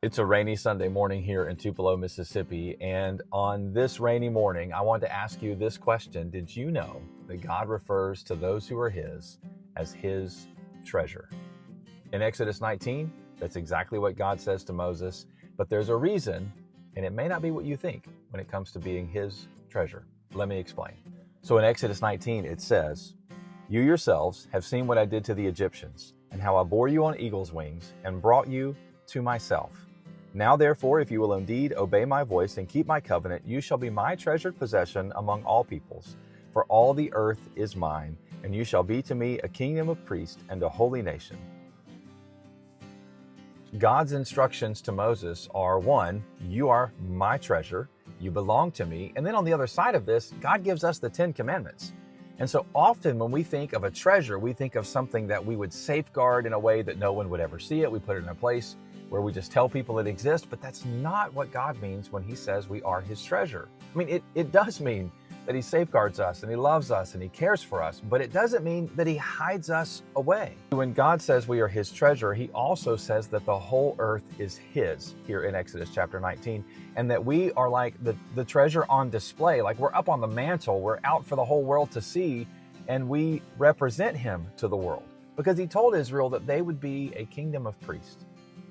It's a rainy Sunday morning here in Tupelo, Mississippi. And on this rainy morning, I want to ask you this question. Did you know that God refers to those who are His as His treasure? In Exodus 19, that's exactly what God says to Moses. But there's a reason, and it may not be what you think when it comes to being His treasure. Let me explain. So in Exodus 19, it says, "You yourselves have seen what I did to the Egyptians, and how I bore you on eagle's wings and brought you to myself. Now therefore, if you will indeed obey my voice and keep my covenant, you shall be my treasured possession among all peoples. For all the earth is mine, and you shall be to me a kingdom of priests and a holy nation." God's instructions to Moses are, one, you are my treasure, you belong to me. And then on the other side of this, God gives us the 10 Commandments. And so often when we think of a treasure, we think of something that we would safeguard in a way that no one would ever see it. We put it in a place where we just tell people it exists, but that's not what God means when He says we are His treasure. I mean, it does mean that He safeguards us and He loves us and He cares for us, but it doesn't mean that He hides us away. When God says we are His treasure, He also says that the whole earth is His here in Exodus chapter 19, and that we are like the treasure on display, like we're up on the mantle, we're out for the whole world to see, and we represent Him to the world because He told Israel that they would be a kingdom of priests.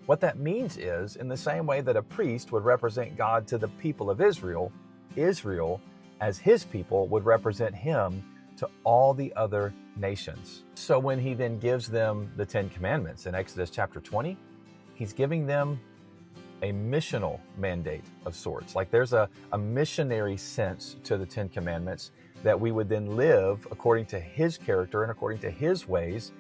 What that means is, in the same way that a priest would represent God to the people of Israel, Israel as His people would represent Him to all the other nations. So when He then gives them the 10 Commandments in Exodus chapter 20, He's giving them a missional mandate of sorts. Like there's a missionary sense to the 10 Commandments that we would then live according to His character and according to His ways,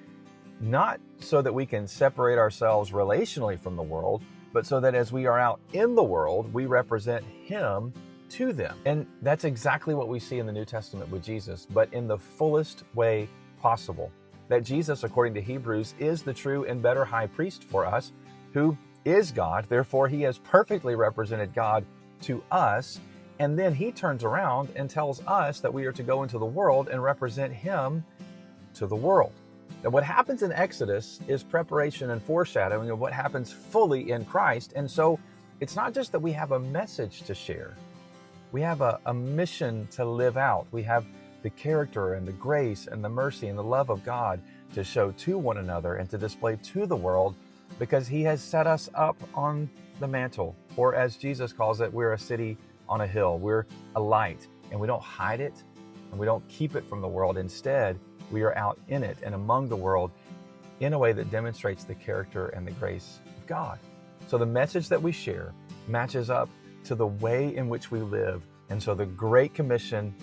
not so that we can separate ourselves relationally from the world, but so that as we are out in the world, we represent Him to them. And that's exactly what we see in the New Testament with Jesus, but in the fullest way possible. That Jesus, according to Hebrews, is the true and better high priest for us, who is God. Therefore, He has perfectly represented God to us. And then He turns around and tells us that we are to go into the world and represent Him to the world. Now, what happens in Exodus is preparation and foreshadowing of what happens fully in Christ. And so it's not just that we have a message to share. We have a mission to live out. We have the character and the grace and the mercy and the love of God to show to one another and to display to the world, because He has set us up on the mantle. Or as Jesus calls it, we're a city on a hill. We're a light, and we don't hide it and we don't keep it from the world. Instead, we are out in it and among the world in a way that demonstrates the character and the grace of God. So the message that we share matches up to the way in which we live. And so the Great Commission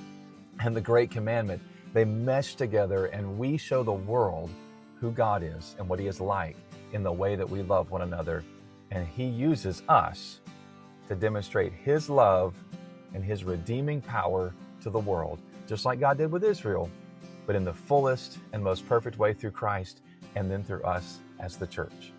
and the Great Commandment, they mesh together, and we show the world who God is and what He is like in the way that we love one another. And He uses us to demonstrate His love and His redeeming power to the world, just like God did with Israel, but in the fullest and most perfect way through Christ, and then through us as the church.